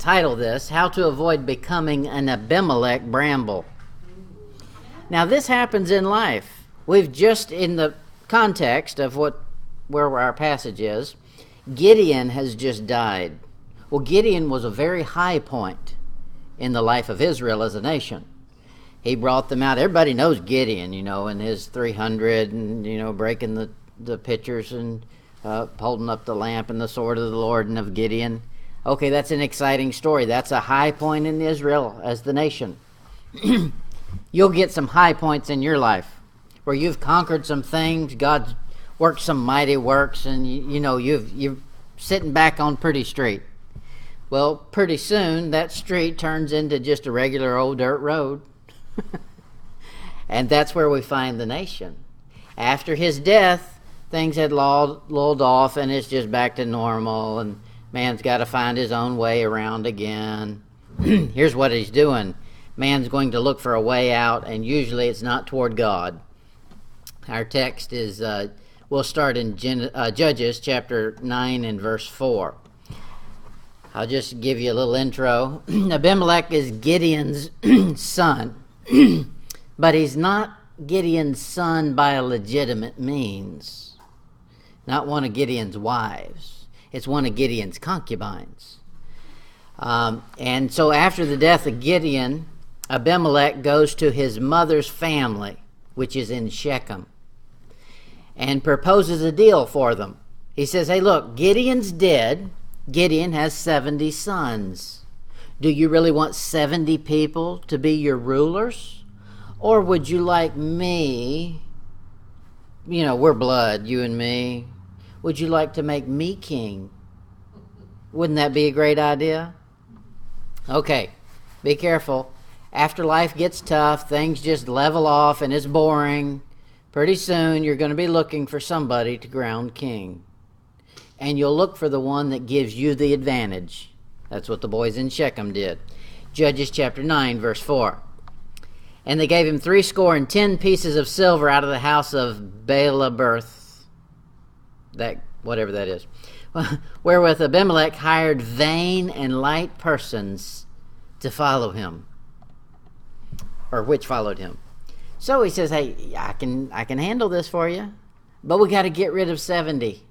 title this, How to Avoid Becoming an Abimelech Bramble. Now this happens in life. We've just, in the context of where our passage is, Gideon has just died. Well, Gideon was a very high point in the life of Israel as a nation. He brought them out. Everybody knows Gideon, and his 300 and, breaking the pitchers and holding up the lamp and the sword of the Lord and of Gideon. Okay, that's an exciting story. That's a high point in Israel as the nation. You'll get some high points in your life where you've conquered some things, God's worked some mighty works, and you're sitting back on pretty street. Well, pretty soon that street turns into just a regular old dirt road. And that's where we find the nation. After his death, things had lulled off, and it's just back to normal, and man's got to find his own way around again. Here's what he's doing. Man's going to look for a way out, and usually it's not toward God. Our text is, we'll start in Judges chapter 9 and verse 4. I'll just give you a little intro. Abimelech is Gideon's son, but he's not Gideon's son by a legitimate means. Not one of Gideon's wives. It's one of Gideon's concubines. And so after the death of Gideon, Abimelech goes to his mother's family, which is in Shechem, and proposes a deal for them. He says, hey, look, Gideon's dead. Gideon has 70 sons. Do you really want 70 people to be your rulers? Or would you like me, we're blood, you and me. Would you like to make me king? Wouldn't that be a great idea? Okay, be careful. After life gets tough, things just level off and it's boring. Pretty soon you're going to be looking for somebody to crown king. And you'll look for the one that gives you the advantage. That's what the boys in Shechem did. Judges chapter 9, verse 4. And they gave him 70 pieces of silver out of the house of Baalberth, whatever that is, wherewith Abimelech hired vain and light persons to follow him, or which followed him. So he says, hey, I can handle this for you, but we got to get rid of 70.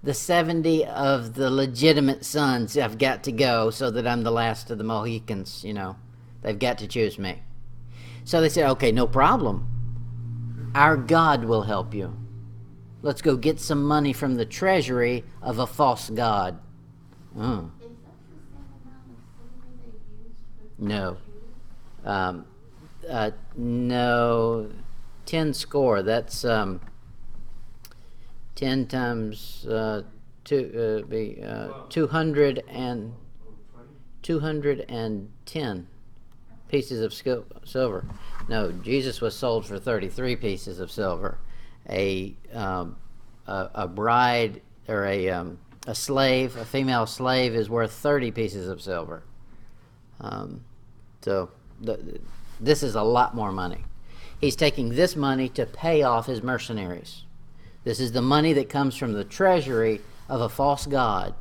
The 70 of the legitimate sons have got to go so that I'm the last of the Mohicans, They've got to choose me. So they said, okay, no problem. Our God will help you. Let's go get some money from the treasury of a false god. No. 10 score. That's 10 times 210 pieces of silver. No, Jesus was sold for 33 pieces of silver. A bride or a slave, a female slave, is worth 30 pieces of silver. This is a lot more money. He's taking this money to pay off his mercenaries. This is the money that comes from the treasury of a false god.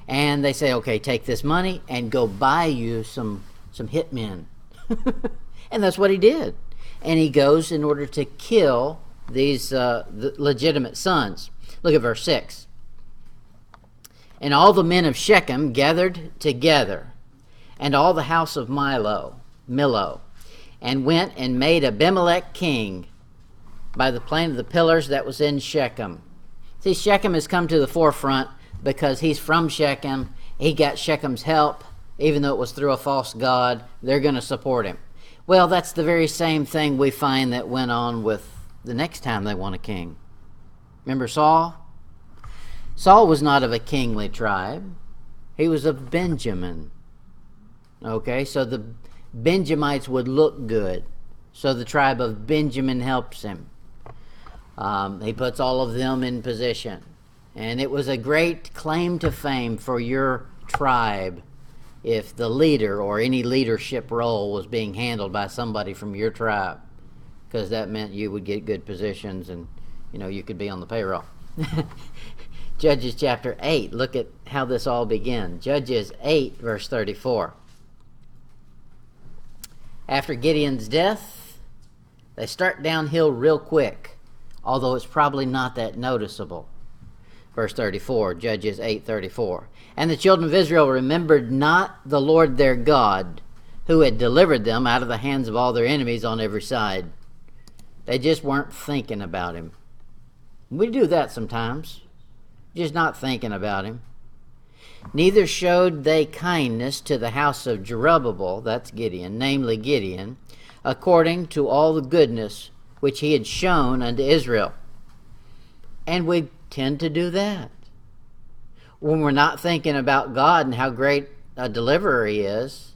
And they say, okay, take this money and go buy you some hitmen. And that's what he did. And he goes in order to kill these the legitimate sons. Look at verse 6. And all the men of Shechem gathered together, and all the house of Millo, and went and made Abimelech king by the plain of the pillars that was in Shechem. See, Shechem has come to the forefront because he's from Shechem. He got Shechem's help, even though it was through a false god. They're going to support him. Well, that's the very same thing we find that went on with the next time they want a king. Remember Saul? Saul was not of a kingly tribe. He was of Benjamin. Okay, so the Benjamites would look good. So the tribe of Benjamin helps him. He puts all of them in position. And it was a great claim to fame for your tribe if the leader or any leadership role was being handled by somebody from your tribe, because that meant you would get good positions and you could be on the payroll. Judges chapter 8. Look at how this all began. Judges 8, verse 34. After Gideon's death, they start downhill real quick, although it's probably not that noticeable. Verse 34, Judges 8:34. And the children of Israel remembered not the Lord their God, who had delivered them out of the hands of all their enemies on every side. They just weren't thinking about him. We do that sometimes, just not thinking about him. Neither showed they kindness to the house of Jerubbaal, that's Gideon, namely Gideon, according to all the goodness which he had shown unto Israel. And we tend to do that. When we're not thinking about God and how great a deliverer he is,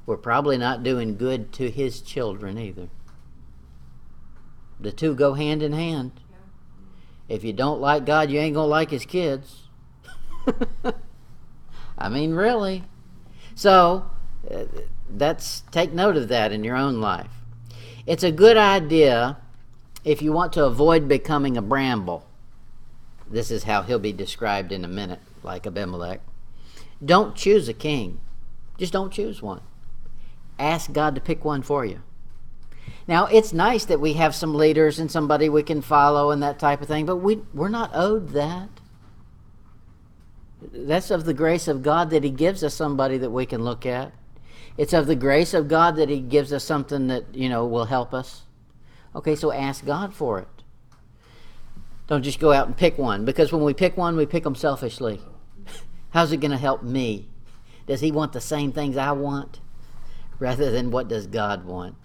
we're probably not doing good to his children either. The two go hand in hand. If you don't like God, you ain't going to like his kids. I mean, really. So, take note of that in your own life. It's a good idea if you want to avoid becoming a bramble. This is how he'll be described in a minute, like Abimelech. Don't choose a king. Just don't choose one. Ask God to pick one for you. Now, it's nice that we have some leaders and somebody we can follow and that type of thing, but we're not owed that. That's of the grace of God that he gives us somebody that we can look at. It's of the grace of God that he gives us something that, will help us. Okay, so ask God for it. Don't just go out and pick one, because when we pick one, we pick them selfishly. How's it going to help me? Does he want the same things I want? Rather than what does God want?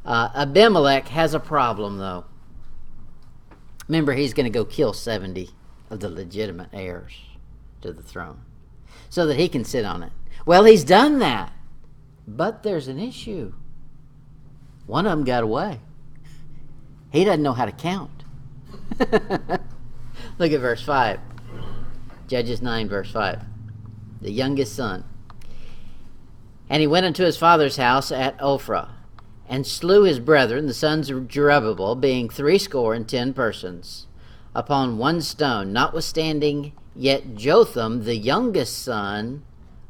Abimelech has a problem, though. Remember, he's going to go kill 70 of the legitimate heirs to the throne so that he can sit on it. Well, he's done that, but there's an issue. One of them got away. He doesn't know how to count. Look at verse 5. Judges 9, verse 5. The youngest son. And he went unto his father's house at Ophrah, and slew his brethren, the sons of Jerubbaal, being 70 persons, upon one stone. Notwithstanding, yet Jotham, the youngest son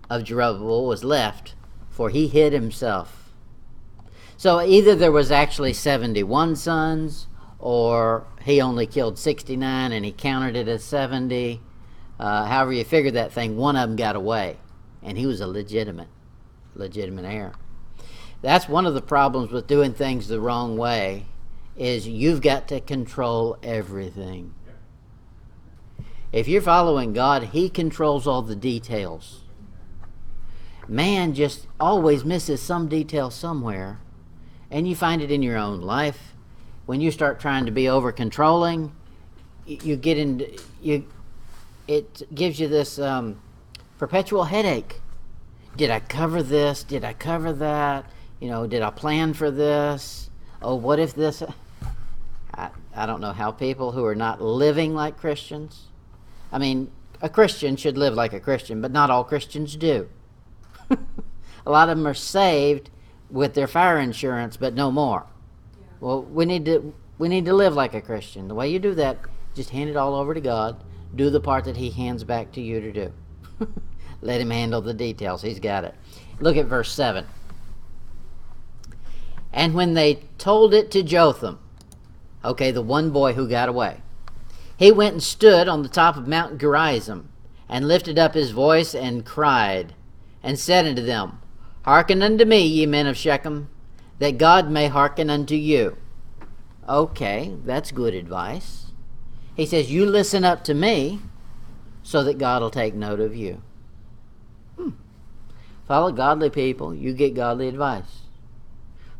of Jerubbaal, was left, for he hid himself. So either there was actually 71 sons, or he only killed 69 and he counted it as 70. However you figure that thing, one of them got away, and he was a legitimate heir. That's one of the problems with doing things the wrong way, is you've got to control everything. If you're following God, he controls all the details. Man just always misses some detail somewhere, and you find it in your own life. When you start trying to be over controlling, it gives you this perpetual headache. Did I cover this? Did I cover that? Did I plan for this? Oh, what if this? I don't know how people who are not living like Christians. I mean, a Christian should live like a Christian, but not all Christians do. A lot of them are saved with their fire insurance, but no more. Yeah. Well, we need to live like a Christian. The way you do that, just hand it all over to God. Do the part that he hands back to you to do. Let him handle the details. He's got it. Look at verse 7. And when they told it to Jotham, okay, the one boy who got away, he went and stood on the top of Mount Gerizim, and lifted up his voice, and cried, and said unto them, Hearken unto me, ye men of Shechem, that God may hearken unto you. Okay, that's good advice. He says, you listen up to me, so that God will take note of you. Follow godly people, you get godly advice.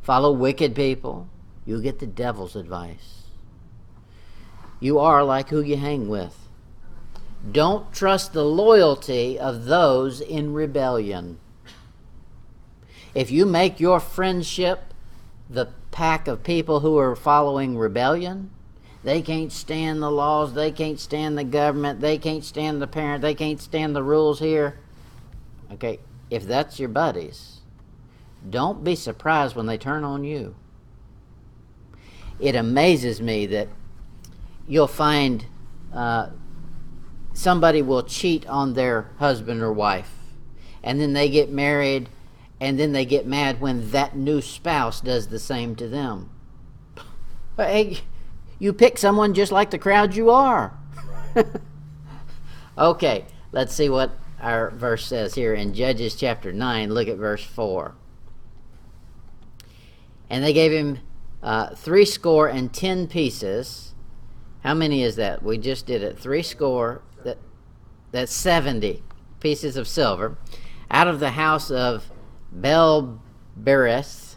Follow wicked people, you get the devil's advice. You are like who you hang with. Don't trust the loyalty of those in rebellion. If you make your friendship the pack of people who are following rebellion, they can't stand the laws, they can't stand the government, they can't stand the parent, they can't stand the rules here. Okay, if that's your buddies, don't be surprised when they turn on you. It amazes me that you'll find somebody will cheat on their husband or wife, and then they get married, and then they get mad when that new spouse does the same to them. But hey, you pick someone just like the crowd you are. Okay, let's see what our verse says here in Judges chapter 9. Look at verse 4. And they gave him 70 pieces. How many is that? We just did it. 70. That's 70 pieces of silver out of the house of Bel-berith,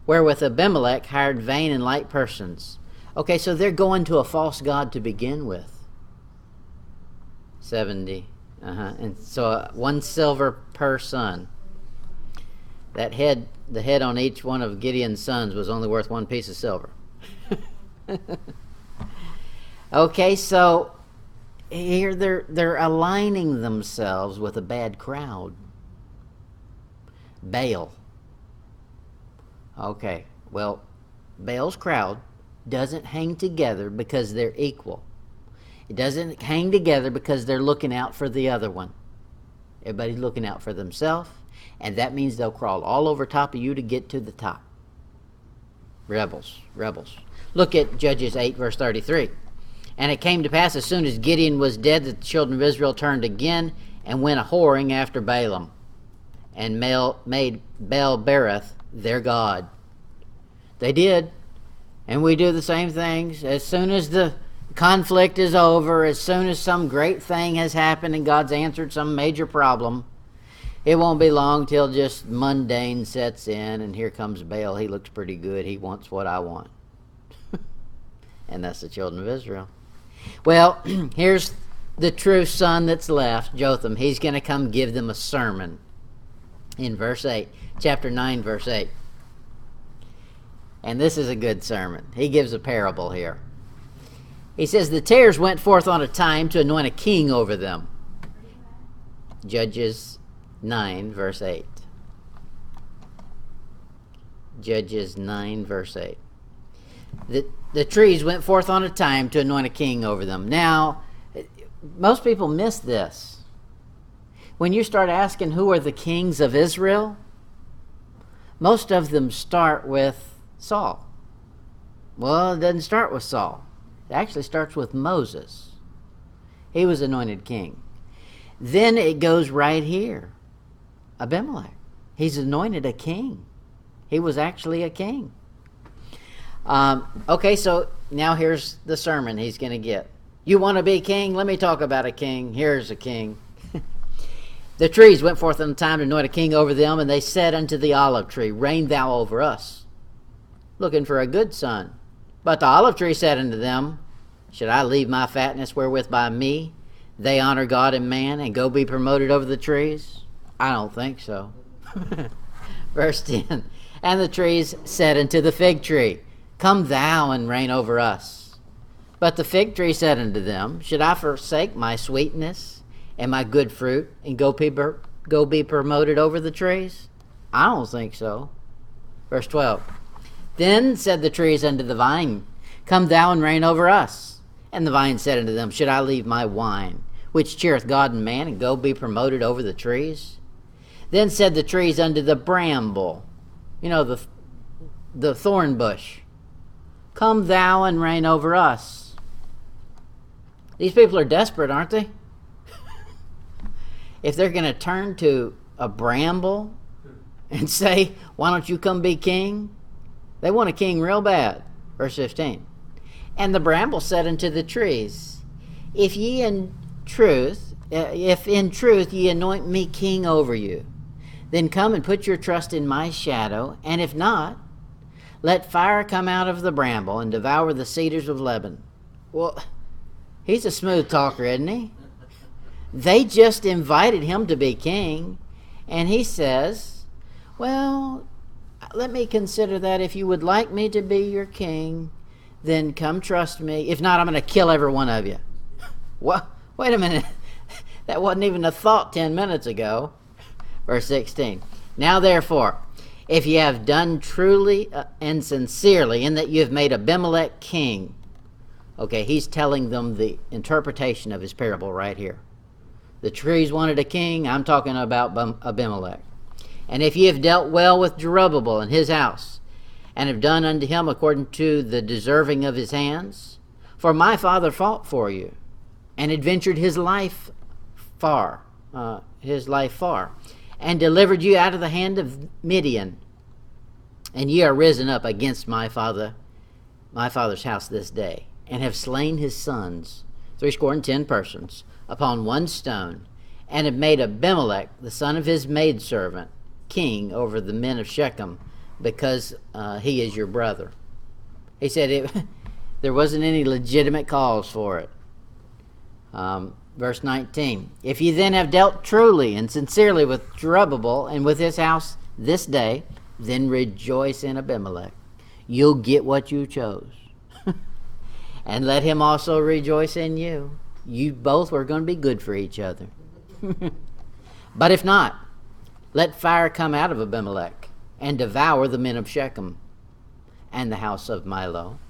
wherewith Abimelech hired vain and light persons. Okay, so they're going to a false god to begin with. 70. And so 1 silver per son. The head on each one of Gideon's sons was only worth 1 piece of silver. Okay, so here they're aligning themselves with a bad crowd. Baal. Okay, well, Baal's crowd doesn't hang together because they're equal. It doesn't hang together because they're looking out for the other one. Everybody's looking out for themselves, and that means they'll crawl all over top of you to get to the top. Rebels. Look at Judges 8, verse 33. And it came to pass as soon as Gideon was dead that the children of Israel turned again and went a-whoring after Balaam, and made Baal-berith their god. They did, and we do the same things. As soon as the conflict is over, as soon as some great thing has happened and God's answered some major problem, it won't be long till just mundane sets in, and here comes Baal. He looks pretty good. He wants what I want. And that's the children of Israel. Well, here's the true son that's left, Jotham. He's going to come give them a sermon in verse 8, chapter 9, verse 8. And this is a good sermon. He gives a parable here. He says, the tares went forth on a time to anoint a king over them. Judges 9, verse 8. Judges 9, verse 8. The trees went forth on a time to anoint a king over them. Now, most people miss this. When you start asking who are the kings of Israel, most of them start with Saul. Well, it doesn't start with Saul. It actually starts with Moses. He was anointed king. Then it goes right here. Abimelech. He's anointed a king. He was actually a king. Okay, so now here's the sermon he's going to get. You want to be king? Let me talk about a king. Here's a king. The trees went forth in time to anoint a king over them, and they said unto the olive tree, reign thou over us, looking for a good son. But the olive tree said unto them, should I leave my fatness wherewith by me they honor God and man, and go be promoted over the trees? I don't think so. Verse 10, and the trees said unto the fig tree, come thou and reign over us. But the fig tree said unto them, should I forsake my sweetness and my good fruit, and go be promoted over the trees? I don't think so. Verse 12, then said the trees unto the vine, come thou and reign over us. And the vine said unto them, should I leave my wine, which cheereth God and man, and go be promoted over the trees? Then said the trees unto the bramble, the thorn bush, come thou and reign over us. These people are desperate, aren't they? If they're going to turn to a bramble and say, why don't you come be king? They want a king real bad. Verse 15. And the bramble said unto the trees, if in truth ye anoint me king over you, then come and put your trust in my shadow, and if not, let fire come out of the bramble and devour the cedars of Lebanon. Well, he's a smooth talker, isn't he? They just invited him to be king, and he says, well, let me consider that. If you would like me to be your king, then come trust me. If not, I'm going to kill every one of you. What? Wait a minute. That wasn't even a thought 10 minutes ago. Verse 16. Now therefore, if ye have done truly and sincerely, in that you have made Abimelech king Okay, he's telling them the interpretation of his parable right here. The trees wanted a king. I'm talking about Abimelech. And if ye have dealt well with Jerubbaal and his house, and have done unto him according to the deserving of his hands, for my father fought for you, and adventured his life far, and delivered you out of the hand of Midian, and ye are risen up against my father's house this day, and have slain his sons, 70 persons, upon one stone, and have made Abimelech, the son of his maidservant, king over the men of Shechem, because he is your brother. He said there wasn't any legitimate cause for it. Verse 19, if ye then have dealt truly and sincerely with Jerubbaal and with his house this day, then rejoice in Abimelech. You'll get what you chose. And let him also rejoice in you. You both are going to be good for each other. But if not, let fire come out of Abimelech and devour the men of Shechem and the house of Milo.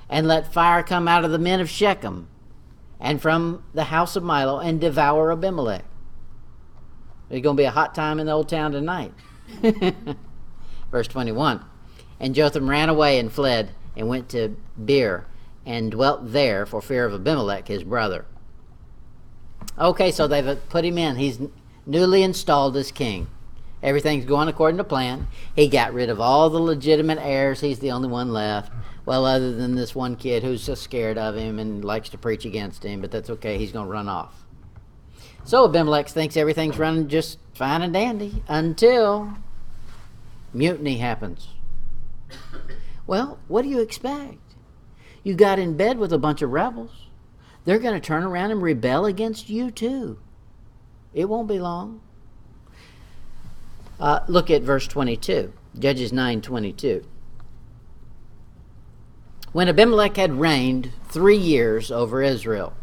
And let fire come out of the men of Shechem and from the house of Milo and devour Abimelech. There's going to be a hot time in the old town tonight. Verse 21, and Jotham ran away and fled and went to Beer and dwelt there for fear of Abimelech his brother. Okay, so they've put him in. He's newly installed as king. Everything's going according to plan. He got rid of all the legitimate heirs. He's the only one left. Well, other than this one kid who's just scared of him and likes to preach against him, but that's okay. He's going to run off. So Abimelech thinks everything's running just fine and dandy until mutiny happens. Well, what do you expect? You got in bed with a bunch of rebels. They're going to turn around and rebel against you too. It won't be long. Look at verse 22, Judges 9:22. When Abimelech had reigned 3 years over Israel.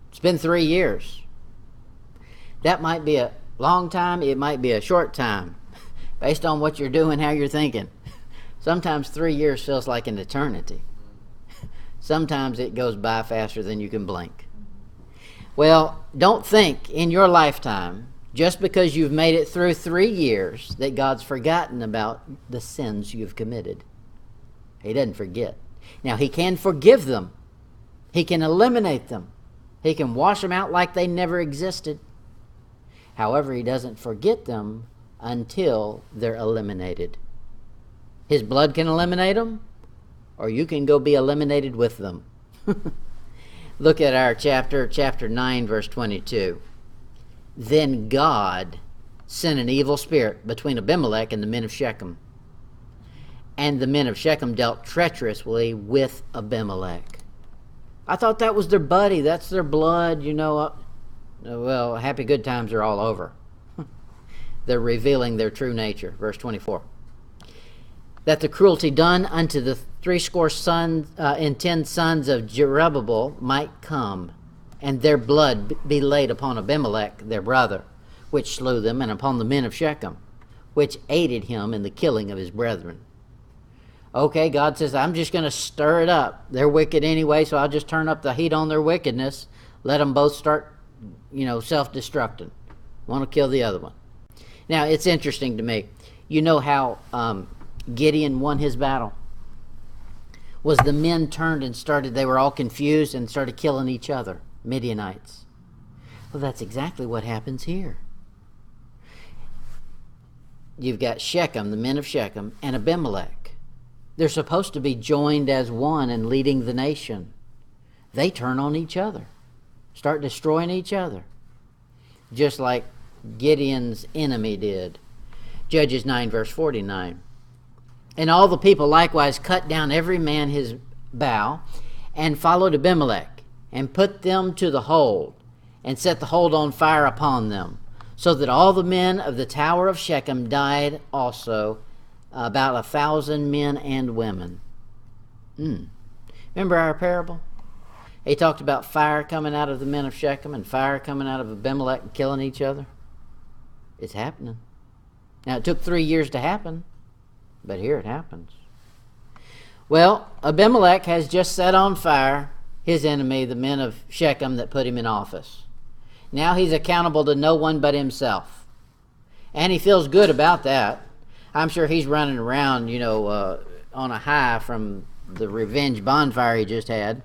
It's been 3 years. That might be a long time. It might be a short time, based on what you're doing, how you're thinking. Sometimes 3 years feels like an eternity. Sometimes it goes by faster than you can blink. Well, don't think in your lifetime, just because you've made it through 3 years, that God's forgotten about the sins you've committed. He doesn't forget. Now, he can forgive them. He can eliminate them. He can wash them out like they never existed. However, he doesn't forget them until they're eliminated. His blood can eliminate them, or you can go be eliminated with them. Look at our chapter 9, verse 22. Then God sent an evil spirit between Abimelech and the men of Shechem. And the men of Shechem dealt treacherously with Abimelech. I thought that was their buddy. That's their blood, you know. Well, happy good times are all over. They're revealing their true nature. Verse 24. That the cruelty done unto the 70 sons and 10 sons of Jerubbaal might come, and their blood be laid upon Abimelech their brother, which slew them, and upon the men of Shechem, which aided him in the killing of his brethren. Okay, God says, I'm just going to stir it up. They're wicked anyway, so I'll just turn up the heat on their wickedness. Let them both start, self-destructing. Want to kill the other one. Now, it's interesting to me. You know how Gideon won his battle? Was the men turned and they were all confused and started killing each other, Midianites. Well, that's exactly what happens here. You've got Shechem, the men of Shechem, and Abimelech. They're supposed to be joined as one and leading the nation. They turn on each other, start destroying each other, just like Gideon's enemy did. Judges 9, verse 49. And all the people likewise cut down every man his bough, and followed Abimelech, and put them to the hold, and set the hold on fire upon them, so that all the men of the tower of Shechem died also, about 1,000 men and women. Remember our parable? He talked about fire coming out of the men of Shechem and fire coming out of Abimelech and killing each other. It's happening. Now, it took 3 years to happen, but here it happens. Well, Abimelech has just set on fire his enemy, the men of Shechem that put him in office. Now he's accountable to no one but himself. And he feels good about that. I'm sure he's running around, on a high from the revenge bonfire he just had.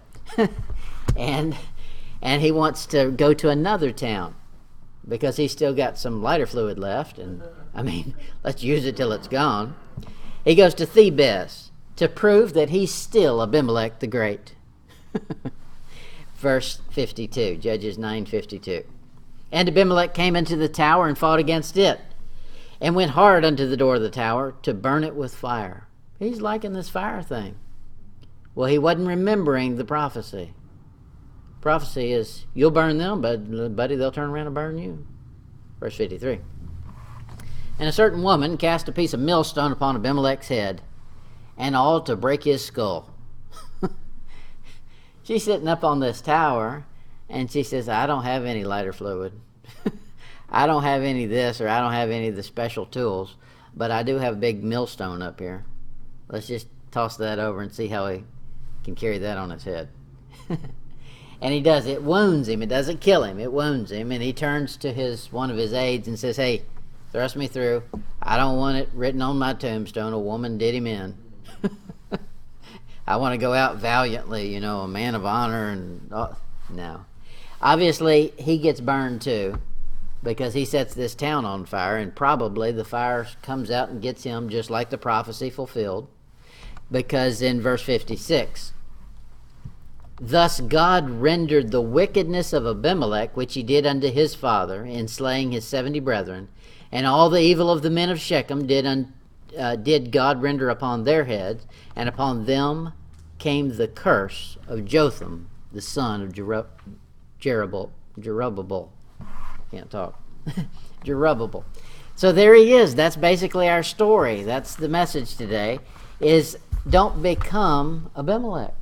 and he wants to go to another town because he's still got some lighter fluid left. And, let's use it till it's gone. He goes to Thebes to prove that he's still Abimelech the Great. Verse 52, Judges 9:52. And Abimelech came into the tower and fought against it, and went hard unto the door of the tower to burn it with fire. He's liking this fire thing. Well, he wasn't remembering the prophecy. Prophecy is, you'll burn them, but buddy, they'll turn around and burn you. Verse 53. And a certain woman cast a piece of millstone upon Abimelech's head, and all to break his skull. She's sitting up on this tower, and she says, I don't have any lighter fluid. I don't have any of this, or I don't have any of the special tools, but I do have a big millstone up here. Let's just toss that over and see how he can carry that on his head. And he does. It wounds him. It doesn't kill him. It wounds him. And he turns to one of his aides and says, hey, thrust me through. I don't want it written on my tombstone, a woman did him in. I want to go out valiantly, a man of honor. And no. Obviously, he gets burned too, because he sets this town on fire, and probably the fire comes out and gets him, just like the prophecy fulfilled. Because in verse 56, thus God rendered the wickedness of Abimelech, which he did unto his father, in slaying his 70 brethren, and all the evil of the men of Shechem did God render upon their heads, and upon them came the curse of Jotham, the son of Jerubbaal. Can't talk. Jerubbaal. So there he is. That's basically our story. That's the message today, is don't become Abimelech.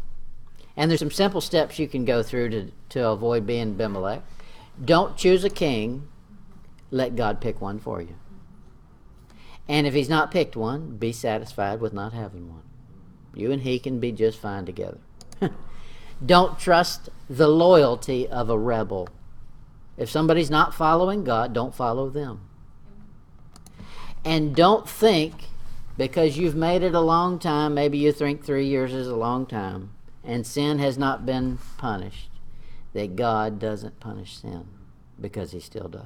And there's some simple steps you can go through to avoid being Abimelech. Don't choose a king. Let God pick one for you. And if he's not picked one, be satisfied with not having one. You and he can be just fine together. Don't trust the loyalty of a rebel. If somebody's not following God, don't follow them. And don't think, because you've made it a long time, maybe you think 3 years is a long time, and sin has not been punished, that God doesn't punish sin, because he still does.